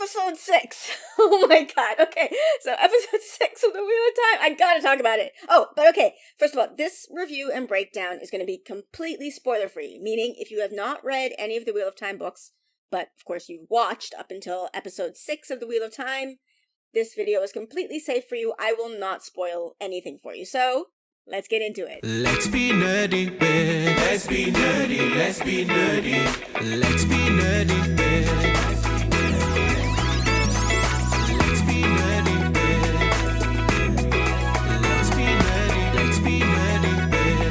episode 6. Oh my god. Okay, so episode 6 of the Wheel of Time. I gotta talk about it. Oh, but okay. First of all, this review and breakdown is going to be completely spoiler-free, meaning if you have not read any of the Wheel of Time books, but of course you've watched up until episode 6 of the Wheel of Time, this video is completely safe for you. I will not spoil anything for you. So, let's get into it. Let's be nerdy, babe. Let's be nerdy, let's be nerdy. Let's be nerdy, babe. Let's be nerdy, babe. Let's be nerdy, let's be nerdy, babe.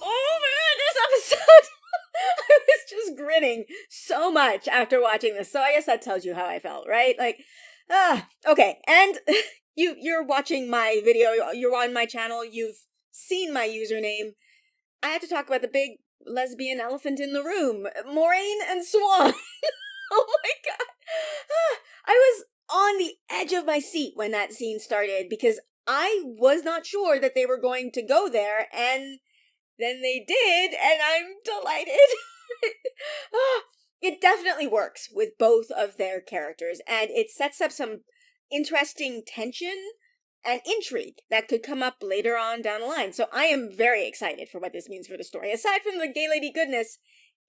Oh man, this episode! I was just grinning so much after watching this. So I guess that tells you how I felt, right? Like, okay. And you're watching my video, you're on my channel, you've seen my username. I had to talk about the big lesbian elephant in the room, Moiraine and Swan. Oh my god. I was on the edge of my seat when that scene started because I was not sure that they were going to go there, and then they did, and I'm delighted. It definitely works with both of their characters, and it sets up some interesting tension and intrigue that could come up later on down the line. So I am very excited for what this means for the story. Aside from the gay lady goodness,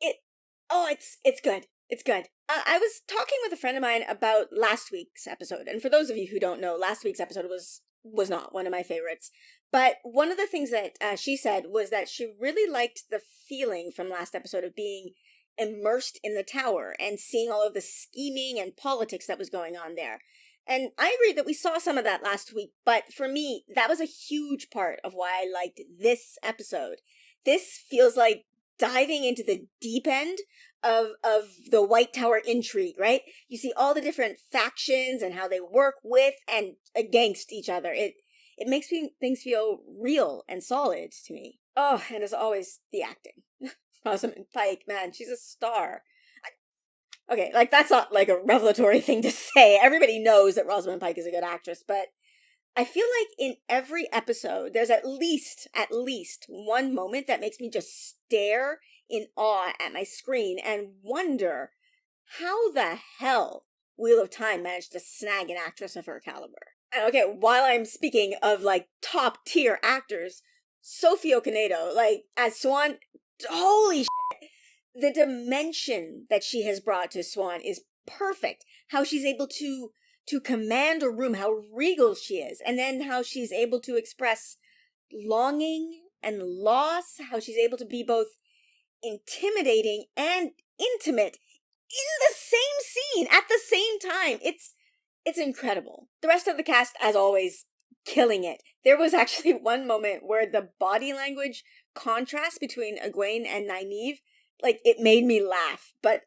it's good. It's good. I was talking with a friend of mine about last week's episode, and for those of you who don't know, last week's episode was not one of my favorites. But one of the things that she said was that she really liked the feeling from last episode of being immersed in the tower and seeing all of the scheming and politics that was going on there. And I agree that we saw some of that last week, but for me, that was a huge part of why I liked this episode. This feels like diving into the deep end of the White Tower intrigue, right? You see all the different factions and how they work with and against each other. It makes things feel real and solid to me. Oh, and as always, the acting. Rosamund Pike, man, she's a star. Okay, like, that's not, like, a revelatory thing to say. Everybody knows that Rosamund Pike is a good actress, but I feel like in every episode, there's at least one moment that makes me just stare in awe at my screen and wonder how the hell Wheel of Time managed to snag an actress of her caliber. And okay, while I'm speaking of, like, top-tier actors, Sophie Okonedo, like, as Swan, holy shit! The dimension that she has brought to Swan is perfect. How she's able to command a room, how regal she is, and then how she's able to express longing and loss, how she's able to be both intimidating and intimate in the same scene at the same time. It's incredible. The rest of the cast, as always, killing it. There was actually one moment where the body language contrast between Egwene and Nynaeve, like, it made me laugh. But,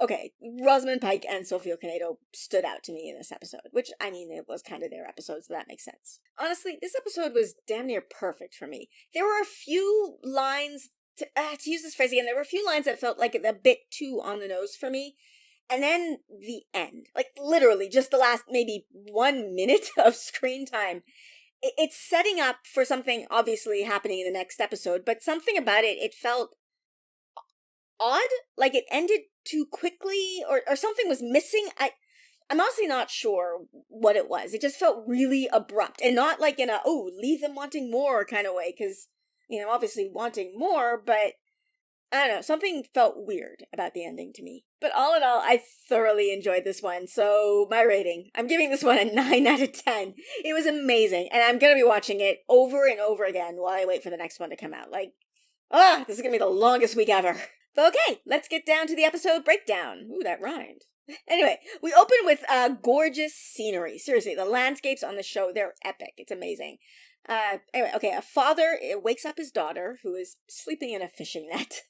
okay, Rosamund Pike and Sophie Okonedo stood out to me in this episode, which, I mean, it was kind of their episode, so that makes sense. Honestly, this episode was damn near perfect for me. There were a few lines, to use this phrase again, there were a few lines that felt like a bit too on the nose for me. And then the end, like, literally, just the last maybe 1 minute of screen time, it's setting up for something obviously happening in the next episode, but something about it felt odd, like it ended too quickly, or something was missing. I'm honestly not sure what it was. It just felt really abrupt, and not like in a, oh, leave them wanting more kind of way, because, you know, obviously wanting more, but I don't know, something felt weird about the ending to me. But all in all, I thoroughly enjoyed this one, so my rating, I'm giving this one a 9 out of 10. It was amazing, and I'm gonna be watching it over and over again while I wait for the next one to come out. Like, this is gonna be the longest week ever. But okay, let's get down to the episode breakdown. Ooh, that rhymed. Anyway, we open with gorgeous scenery. Seriously, the landscapes on the show, they're epic. It's amazing. Anyway, okay, a father wakes up his daughter, who is sleeping in a fishing net,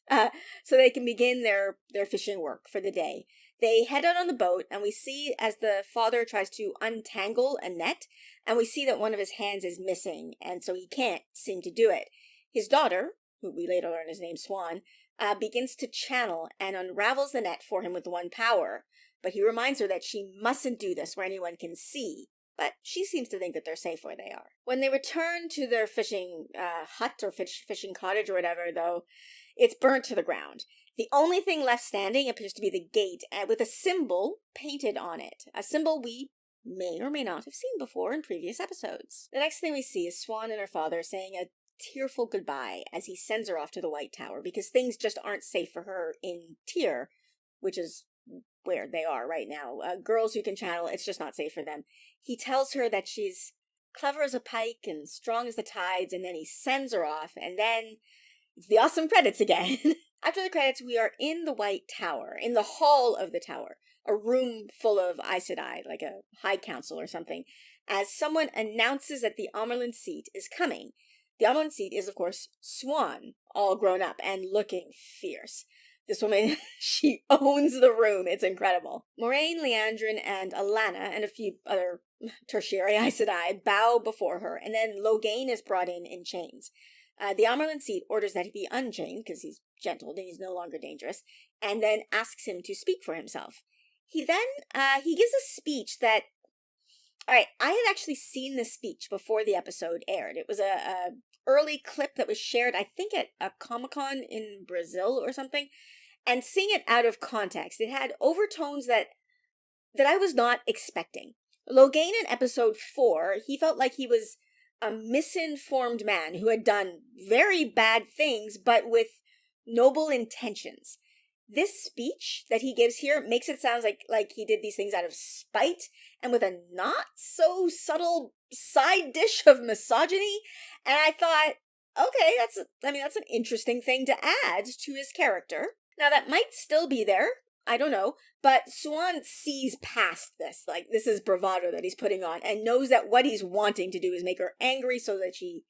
so they can begin their fishing work for the day. They head out on the boat, and we see as the father tries to untangle a net, and we see that one of his hands is missing, and so he can't seem to do it. His daughter, who we later learn is named Swan, begins to channel and unravels the net for him with one power, but he reminds her that she mustn't do this where anyone can see. But she seems to think that they're safe where they are. When they return to their fishing hut or fishing cottage or whatever, though, it's burnt to the ground. The only thing left standing appears to be the gate, with a symbol painted on it. A symbol we may or may not have seen before in previous episodes. The next thing we see is Swan and her father saying a tearful goodbye as he sends her off to the White Tower, because things just aren't safe for her in Tyr, which is where they are right now. Girls who can channel, it's just not safe for them. He tells her that she's clever as a pike and strong as the tides, and then he sends her off, and then it's the awesome credits again. After the credits, we are in the White Tower, in the hall of the tower, a room full of Aes Sedai, like a high council or something, as someone announces that the Amarlin seat is coming. The Amarlin seat is, of course, Swan, all grown up and looking fierce. This woman, she owns the room. It's incredible. Moiraine, Liandrin, and Alanna, and a few other tertiary Aes Sedai bow before her, and then Logain is brought in chains. The Amarlin seat orders that he be unchained, because he's gentled and he's no longer dangerous, and then asks him to speak for himself. He then, he gives a speech that, alright, I had actually seen this speech before the episode aired. It was a early clip that was shared, I think at a Comic-Con in Brazil or something, and seeing it out of context, it had overtones that I was not expecting. Logain in episode 4, he felt like he was a misinformed man who had done very bad things, but with noble intentions. This speech that he gives here makes it sound like he did these things out of spite, and with a not so subtle side dish of misogyny. And I thought, okay, that's an interesting thing to add to his character. Now that might still be there, I don't know, but Swan sees past this. Like, this is bravado that he's putting on, and knows that what he's wanting to do is make her angry so that she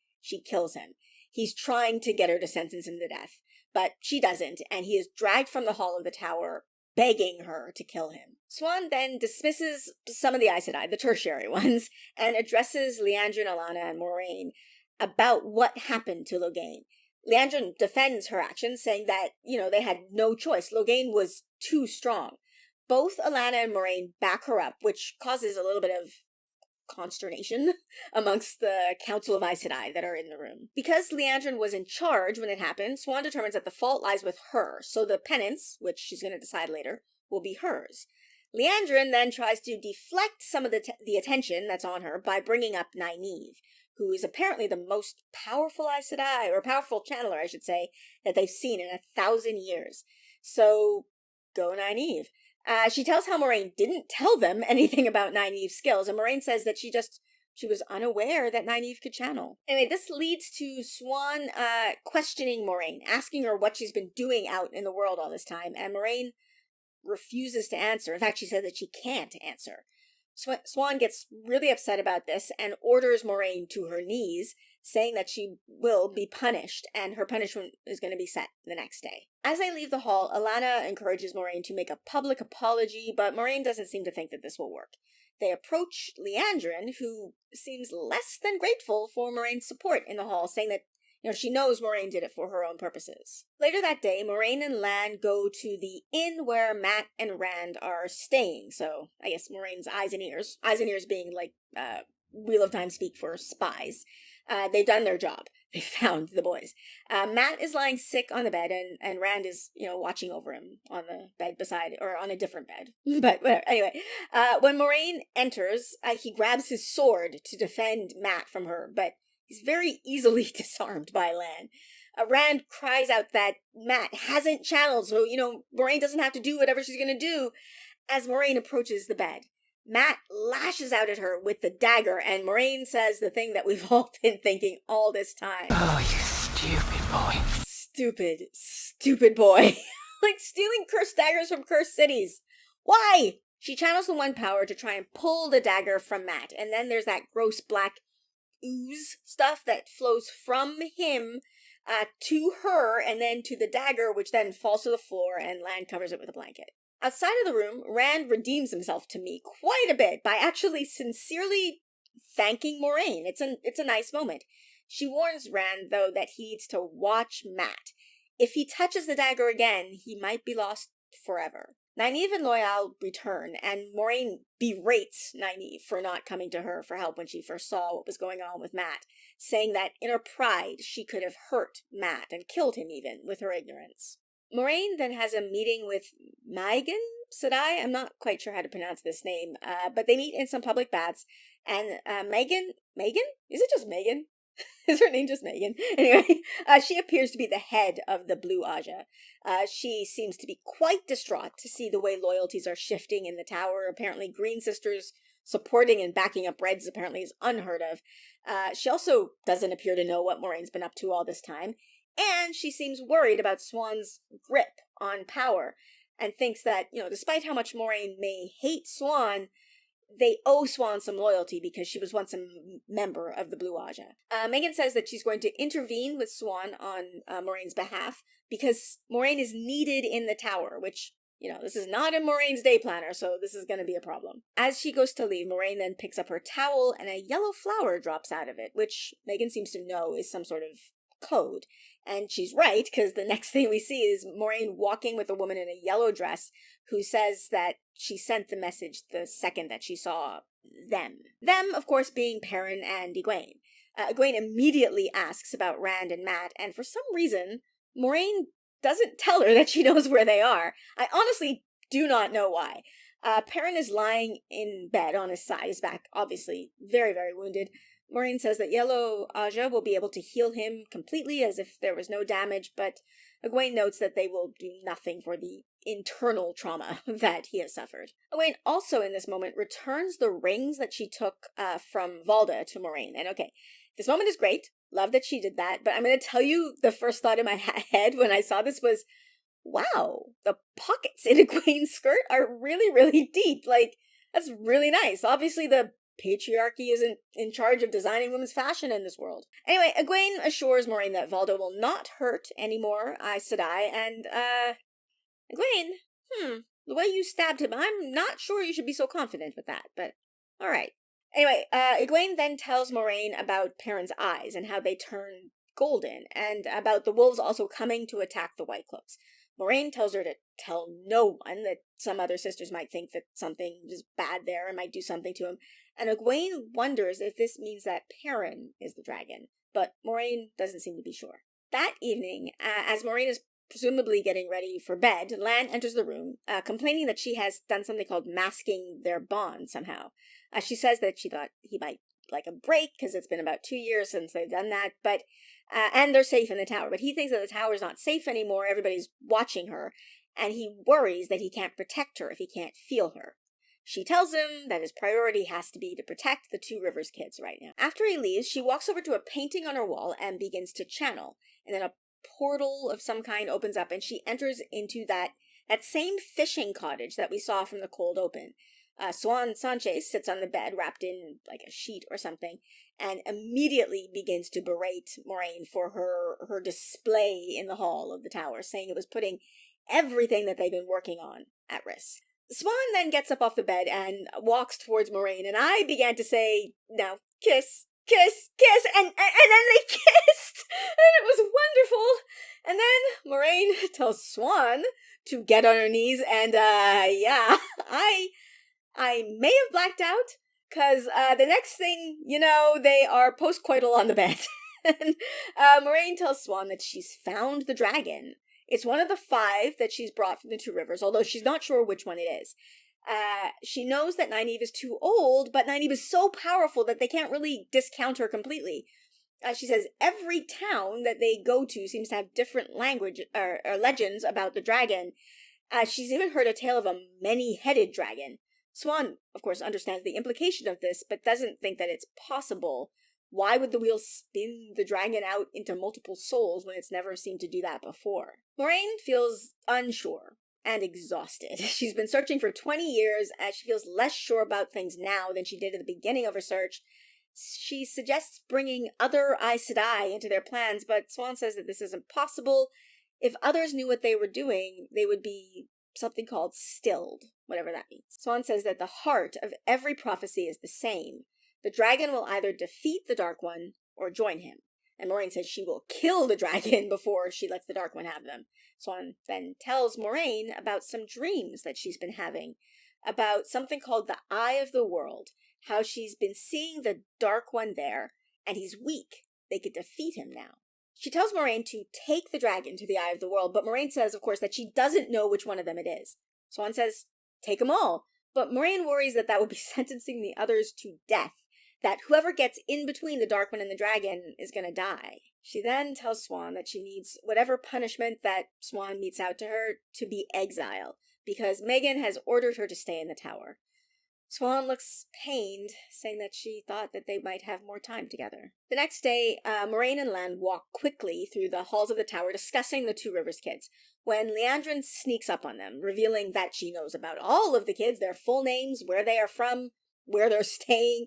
kills him. He's trying to get her to sentence him to death, but she doesn't, and he is dragged from the hall of the tower, begging her to kill him. Swan then dismisses some of the Aes Sedai, the tertiary ones, and addresses Liandrin, Alanna, and Moiraine about what happened to Logain. Liandrin defends her actions, saying that, they had no choice. Logain was too strong. Both Alanna and Moiraine back her up, which causes a little bit of consternation amongst the Council of Aes Sedai that are in the room. Because Liandrin was in charge when it happened, Swan determines that the fault lies with her, so the penance, which she's going to decide later, will be hers. Liandrin then tries to deflect some of the attention that's on her by bringing up Nynaeve, who is apparently the most powerful Aes Sedai, or powerful channeler, I should say, that they've seen in 1,000 years. So, go Nynaeve. She tells how Moiraine didn't tell them anything about Nynaeve's skills, and Moiraine says that she was unaware that Nynaeve could channel. Anyway, this leads to Swan questioning Moiraine, asking her what she's been doing out in the world all this time, and Moiraine refuses to answer. In fact, she said that she can't answer. Swan gets really upset about this and orders Moiraine to her knees, saying that she will be punished, and her punishment is going to be set the next day. As they leave the hall, Alanna encourages Moiraine to make a public apology, but Moiraine doesn't seem to think that this will work. They approach Liandrin, who seems less than grateful for Moraine's support in the hall, saying that she knows Moiraine did it for her own purposes. Later that day, Moiraine and Lan go to the inn where Mat and Rand are staying. So, I guess Moraine's eyes and ears being like Wheel of Time speak for spies. They've done their job. They found the boys. Mat is lying sick on the bed, and Rand is, watching over him on the bed beside, or on a different bed. But whatever. Anyway, when Moiraine enters, he grabs his sword to defend Mat from her, but he's very easily disarmed by Lan. Rand cries out that Mat hasn't channeled, so, Moiraine doesn't have to do whatever she's going to do. As Moiraine approaches the bed, Mat lashes out at her with the dagger, and Moiraine says the thing that we've all been thinking all this time. Oh, you stupid boy. Stupid boy. Like stealing cursed daggers from cursed cities. Why? She channels the one power to try and pull the dagger from Mat, and then there's that gross black ooze stuff that flows from him to her, and then to the dagger, which then falls to the floor, and Lan covers it with a blanket. Outside of the room, Rand redeems himself to me quite a bit by actually sincerely thanking Moiraine. It's a nice moment. She warns Rand, though, that he needs to watch Mat. If he touches the dagger again, he might be lost forever. Nynaeve and Loial return, and Moiraine berates Nynaeve for not coming to her for help when she first saw what was going on with Mat, saying that in her pride she could have hurt Mat and killed him even with her ignorance. Moiraine then has a meeting with Megan Sedai. I'm not quite sure how to pronounce this name, but they meet in some public baths, and Megan? Is it just Megan? Is her name just Megan? Anyway, she appears to be the head of the Blue Aja. She seems to be quite distraught to see the way loyalties are shifting in the tower. Apparently, Green Sisters supporting and backing up Reds apparently is unheard of. She also doesn't appear to know what Moraine's been up to all this time, and she seems worried about Swan's grip on power, and thinks that, despite how much Moiraine may hate Swan, they owe Swan some loyalty because she was once a member of the Blue Aja. Megan says that she's going to intervene with Swan on Moraine's behalf because Moiraine is needed in the tower, which, this is not in Moraine's day planner, so this is going to be a problem. As she goes to leave, Moiraine then picks up her towel and a yellow flower drops out of it, which Megan seems to know is some sort of code. And she's right, because the next thing we see is Moiraine walking with a woman in a yellow dress who says that she sent the message the second that she saw them. Them, of course, being Perrin and Egwene. Egwene immediately asks about Rand and Mat, and for some reason, Moiraine doesn't tell her that she knows where they are. I honestly do not know why. Perrin is lying in bed on his side, his back obviously very, very wounded. Moiraine says that Yellow Aja will be able to heal him completely as if there was no damage, but Egwene notes that they will do nothing for the internal trauma that he has suffered. Egwene also in this moment returns the rings that she took from Valda to Moiraine. And okay, this moment is great. Love that she did that, but I'm going to tell you the first thought in my head when I saw this was, wow, the pockets in Egwene's skirt are really, really deep. Like, that's really nice. Obviously the patriarchy isn't in charge of designing women's fashion in this world. Anyway, Egwene assures Moiraine that Valda will not hurt anymore Aes Sedai, and, Egwene, the way you stabbed him, I'm not sure you should be so confident with that, but alright. Anyway, Egwene then tells Moiraine about Perrin's eyes and how they turn golden, and about the wolves also coming to attack the White Cloaks. Moiraine tells her to tell no one, that some other sisters might think that something is bad there and might do something to him, and Egwene wonders if this means that Perrin is the dragon, but Moiraine doesn't seem to be sure. That evening, as Moiraine is presumably getting ready for bed, Lan enters the room, complaining that she has done something called masking their bond somehow. She says that she thought he might like a break, because it's been about 2 years since they've done that, but and they're safe in the tower. But he thinks that the tower's not safe anymore, everybody's watching her, and he worries that he can't protect her if he can't feel her. She tells him that his priority has to be to protect the Two Rivers kids right now. After he leaves, she walks over to a painting on her wall and begins to channel, and then a portal of some kind opens up, and she enters into that same fishing cottage that we saw from the cold open. Swan Sanchez sits on the bed, wrapped in like a sheet or something, and immediately begins to berate Moiraine for her display in the hall of the tower, saying it was putting everything that they've been working on at risk. Swan then gets up off the bed and walks towards Moiraine, and I began to say, now, kiss, kiss, kiss, and then they kissed, and it was wonderful. And then Moiraine tells Swan to get on her knees, and yeah, I may have blacked out, because the next thing, they are post-coital on the bed. And Moiraine tells Swan that she's found the dragon. It's one of the 5 that she's brought from the Two Rivers, although she's not sure which one it is. She knows that Nynaeve is too old, but Nynaeve is so powerful that they can't really discount her completely. She says every town that they go to seems to have different language or legends about the dragon. She's even heard a tale of a many-headed dragon. Swan, of course, understands the implication of this, but doesn't think that it's possible. Why would the wheel spin the dragon out into multiple souls when it's never seemed to do that before? Moiraine feels unsure and exhausted. She's been searching for 20 years, and she feels less sure about things now than she did at the beginning of her search. She suggests bringing other Aes Sedai into their plans, but Swan says that this isn't possible. If others knew what they were doing, they would be something called stilled, whatever that means. Swan says that the heart of every prophecy is the same. The dragon will either defeat the Dark One or join him. And Moiraine says she will kill the dragon before she lets the Dark One have them. Swan then tells Moiraine about some dreams that she's been having, about something called the Eye of the World, how she's been seeing the Dark One there, and he's weak. They could defeat him now. She tells Moiraine to take the dragon to the Eye of the World, but Moiraine says, of course, that she doesn't know which one of them it is. Swan says, take them all. But Moiraine worries that would be sentencing the others to death, that whoever gets in between the Dark One and the dragon is going to die. She then tells Swan that she needs whatever punishment that Swan metes out to her to be exile, because Megan has ordered her to stay in the tower. Swan looks pained, saying that she thought that they might have more time together. The next day, Moiraine and Lan walk quickly through the halls of the tower discussing the Two Rivers kids, when Liandrin sneaks up on them, revealing that she knows about all of the kids, their full names, where they are from, where they're staying.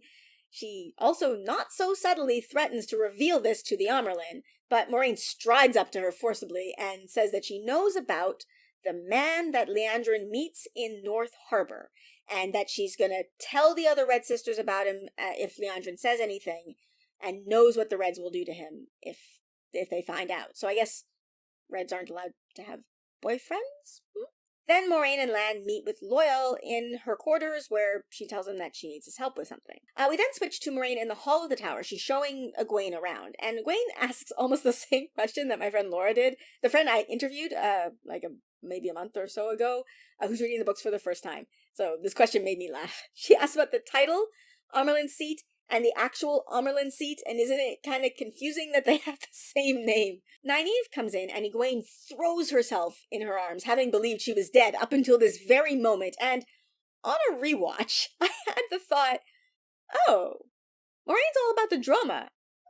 She also, not so subtly, threatens to reveal this to the Amyrlin, but Moiraine strides up to her forcibly and says that she knows about the man that Liandrin meets in North Harbor, and that she's gonna tell the other Red Sisters about him if Liandrin says anything, and knows what the Reds will do to him if they find out. So I guess Reds aren't allowed to have boyfriends? Then Moiraine and Lan meet with Loial in her quarters, where she tells him that she needs his help with something. We then switch to Moiraine in the hall of the tower. She's showing Egwene around, and Egwene asks almost the same question that my friend Laura did. The friend I interviewed, maybe a month or so ago, who's reading the books for the first time. So this question made me laugh. She asked about the title, Amyrlin's Seat, and the actual Amyrlin seat, and isn't it kind of confusing that they have the same name? Nynaeve comes in, and Egwene throws herself in her arms, having believed she was dead up until this very moment, and on a rewatch, I had the thought, oh, Moiraine's all about the drama,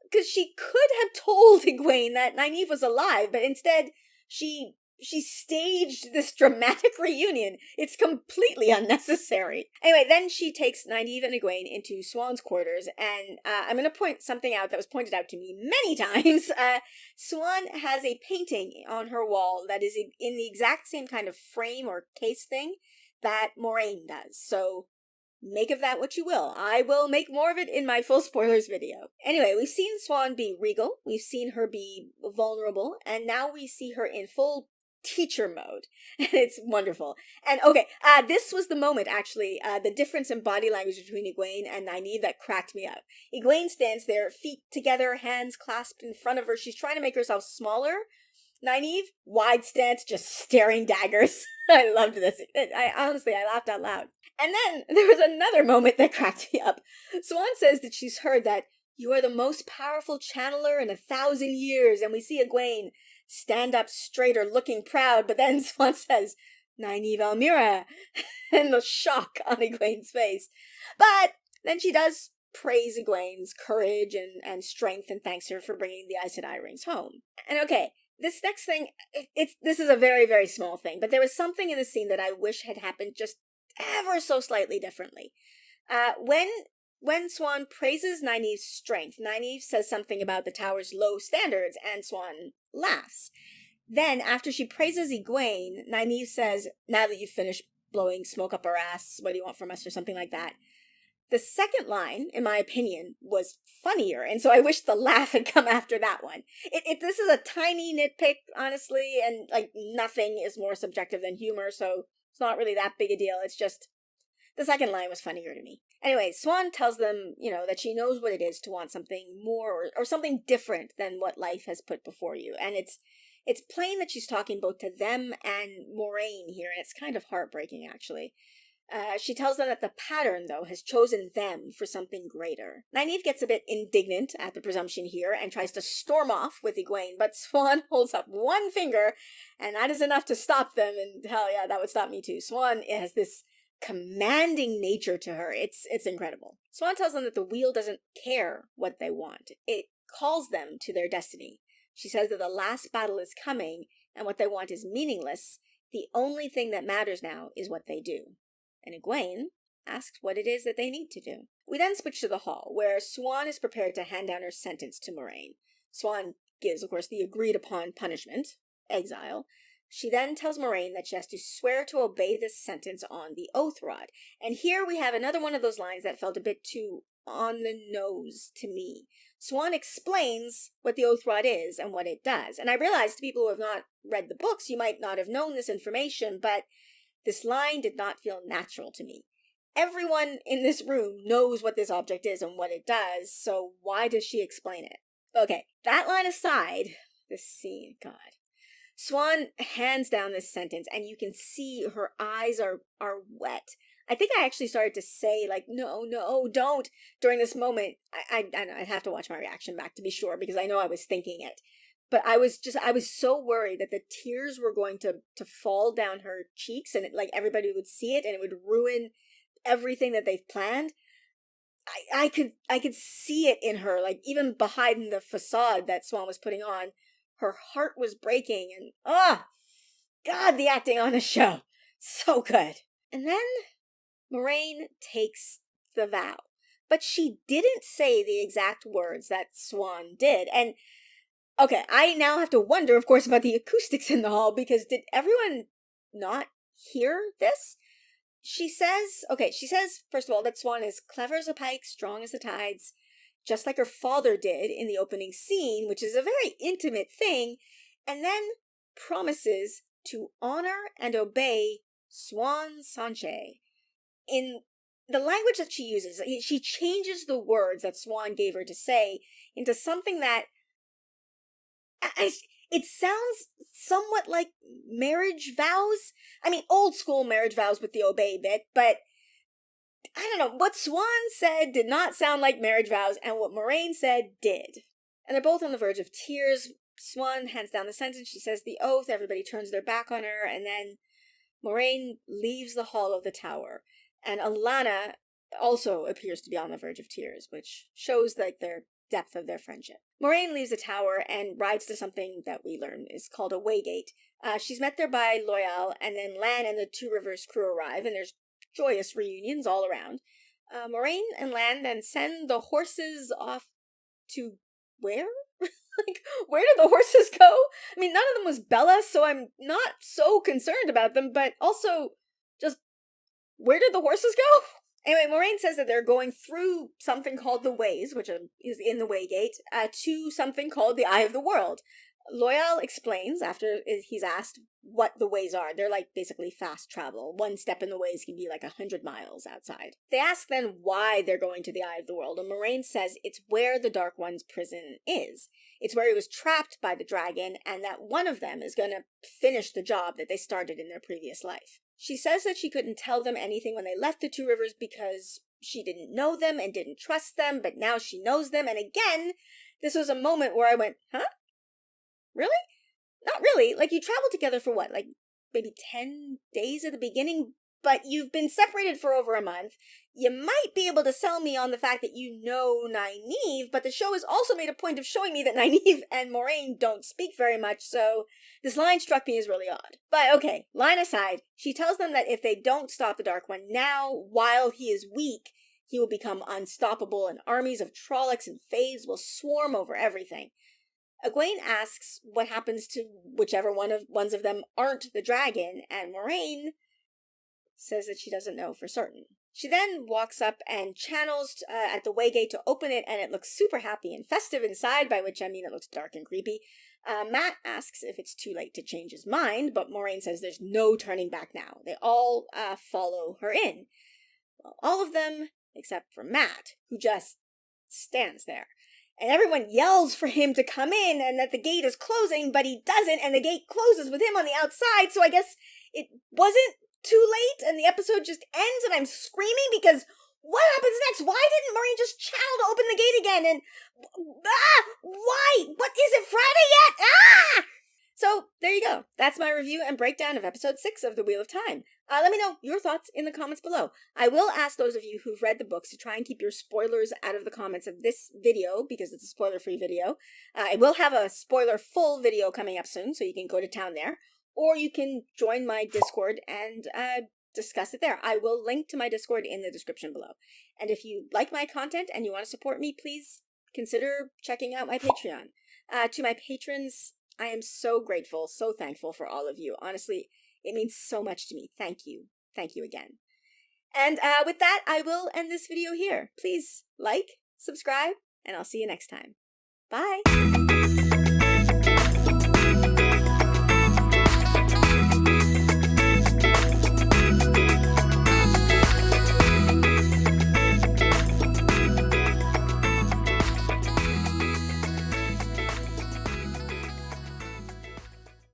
because she could have told Egwene that Nynaeve was alive, but instead, she staged this dramatic reunion. It's completely unnecessary. Anyway, then she takes Nynaeve and Egwene into Swan's quarters, and I'm going to point something out that was pointed out to me many times. Swan has a painting on her wall that is in the exact same kind of frame or case thing that Moiraine does. So make of that what you will. I will make more of it in my full spoilers video. Anyway, we've seen Swan be regal, we've seen her be vulnerable, and now we see her in full teacher mode. And it's wonderful. And okay, this was the moment, actually, the difference in body language between Egwene and Nynaeve that cracked me up. Egwene stands there, feet together, hands clasped in front of her. She's trying to make herself smaller. Nynaeve, wide stance, just staring daggers. I loved this. I laughed out loud. And then there was another moment that cracked me up. Swan says that she's heard that you are the most powerful channeler in 1,000 years, and we see Egwene stand up straight or looking proud, but then Swan says, Nynaeve Almira, and the shock on Egwene's face. But then she does praise Egwene's courage and strength and thanks her for bringing the Aes Sedai rings home. And okay, this next thing, this is a very, very small thing, but there was something in the scene that I wish had happened just ever so slightly differently. When Swan praises Nynaeve's strength, Nynaeve says something about the tower's low standards, and Swan laughs. Then, after she praises Egwene, Nynaeve says, now that you've finished blowing smoke up our ass, what do you want from us, or something like that. The second line, in my opinion, was funnier, and so I wish the laugh had come after that one. This is a tiny nitpick, honestly, and nothing is more subjective than humor, so it's not really that big a deal. It's just, the second line was funnier to me. Anyway, Swan tells them, that she knows what it is to want something more or something different than what life has put before you. And it's plain that she's talking both to them and Moiraine here, and it's kind of heartbreaking, actually. She tells them that the pattern, though, has chosen them for something greater. Nynaeve gets a bit indignant at the presumption here and tries to storm off with Egwene, but Swan holds up one finger, and that is enough to stop them, and hell yeah, that would stop me too. Swan has this commanding nature to her. It's incredible. Swan tells them that the wheel doesn't care what they want. It calls them to their destiny. She says that the last battle is coming, and what they want is meaningless. The only thing that matters now is what they do. And Egwene asks what it is that they need to do. We then switch to the hall, where Swan is prepared to hand down her sentence to Moiraine. Swan gives, of course, the agreed-upon punishment, exile. She then tells Moiraine that she has to swear to obey this sentence on the oath rod. And here we have another one of those lines that felt a bit too on the nose to me. Swan explains what the oath rod is and what it does. And I realize to people who have not read the books, you might not have known this information, but this line did not feel natural to me. Everyone in this room knows what this object is and what it does, so why does she explain it? Okay, that line aside, This scene, God. Swan hands down this sentence, and you can see her eyes are wet. I think I actually started to say, like, no, don't, during this moment. I'd have to watch my reaction back to be sure, because I know I was thinking it. But I was so worried that the tears were going to fall down her cheeks, and like everybody would see it, and it would ruin everything that they've planned. I could see it in her, like even behind the facade that Swan was putting on. Her heart was breaking, and God, the acting on the show, so good. And then Moiraine takes the vow, but she didn't say the exact words that Swan did. And okay, I now have to wonder, of course, about the acoustics in the hall, because did everyone not hear this? She says, first of all, that Swan is clever as a pike, strong as the tides, just like her father did in the opening scene, which is a very intimate thing, and then promises to honor and obey Swan Sanche. In the language that she uses, she changes the words that Swan gave her to say into something that it sounds somewhat like marriage vows. I mean, old school marriage vows with the obey bit, but I don't know. What Swan said did not sound like marriage vows, and what Moiraine said did. And they're both on the verge of tears. Swan hands down the sentence. She says the oath. Everybody turns their back on her, and then Moiraine leaves the hall of the tower. And Alanna also appears to be on the verge of tears, which shows like their depth of their friendship. Moiraine leaves the tower and rides to something that we learn is called a waygate. She's met there by Loial, and then Lan and the Two Rivers crew arrive, and there's joyous reunions all around. Moiraine and Lan then send the horses off to where? Like, where did the horses go? I mean, none of them was Bella, so I'm not so concerned about them, but also, just, where did the horses go? Anyway, Moiraine says that they're going through something called the Ways, which is in the Waygate, to something called the Eye of the World. Loial explains, after he's asked what the ways are. They're like basically fast travel. One step in the ways can be like 100 miles outside. They ask then why they're going to the Eye of the World, and Moiraine says it's where the Dark One's prison is. It's where he was trapped by the dragon, and that one of them is going to finish the job that they started in their previous life. She says that she couldn't tell them anything when they left the Two Rivers because she didn't know them and didn't trust them, but now she knows them, and again, this was a moment where I went, huh? Really? Not really. Like, you traveled together for what? Like, maybe 10 days at the beginning? But you've been separated for over a month. You might be able to sell me on the fact that you know Nynaeve, but the show has also made a point of showing me that Nynaeve and Moiraine don't speak very much, so this line struck me as really odd. But okay, line aside, she tells them that if they don't stop the Dark One now, while he is weak, he will become unstoppable, and armies of Trollocs and Fays will swarm over everything. Egwene asks what happens to whichever ones of them aren't the dragon, and Moiraine says that she doesn't know for certain. She then walks up and channels at the Waygate to open it, and it looks super happy and festive inside, by which I mean it looks dark and creepy. Mat asks if it's too late to change his mind, but Moiraine says there's no turning back now. They all follow her in. Well, all of them, except for Mat, who just stands there. And everyone yells for him to come in and that the gate is closing, but he doesn't, and the gate closes with him on the outside, so I guess it wasn't too late, and the episode just ends, and I'm screaming because what happens next? Why didn't Moiraine just channel to open the gate again? And, why? What, is it Friday yet? So, there you go. That's my review and breakdown of episode 6 of The Wheel of Time. Let me know your thoughts in the comments below. I will ask those of you who've read the books to try and keep your spoilers out of the comments of this video, because it's a spoiler-free video. I will have a spoiler-full video coming up soon, so you can go to town there. Or you can join my Discord and discuss it there. I will link to my Discord in the description below. And if you like my content and you want to support me, please consider checking out my Patreon. To my patrons, I am so grateful, so thankful for all of you. Honestly, it means so much to me. Thank you. Thank you again. And with that, I will end this video here. Please like, subscribe, and I'll see you next time. Bye!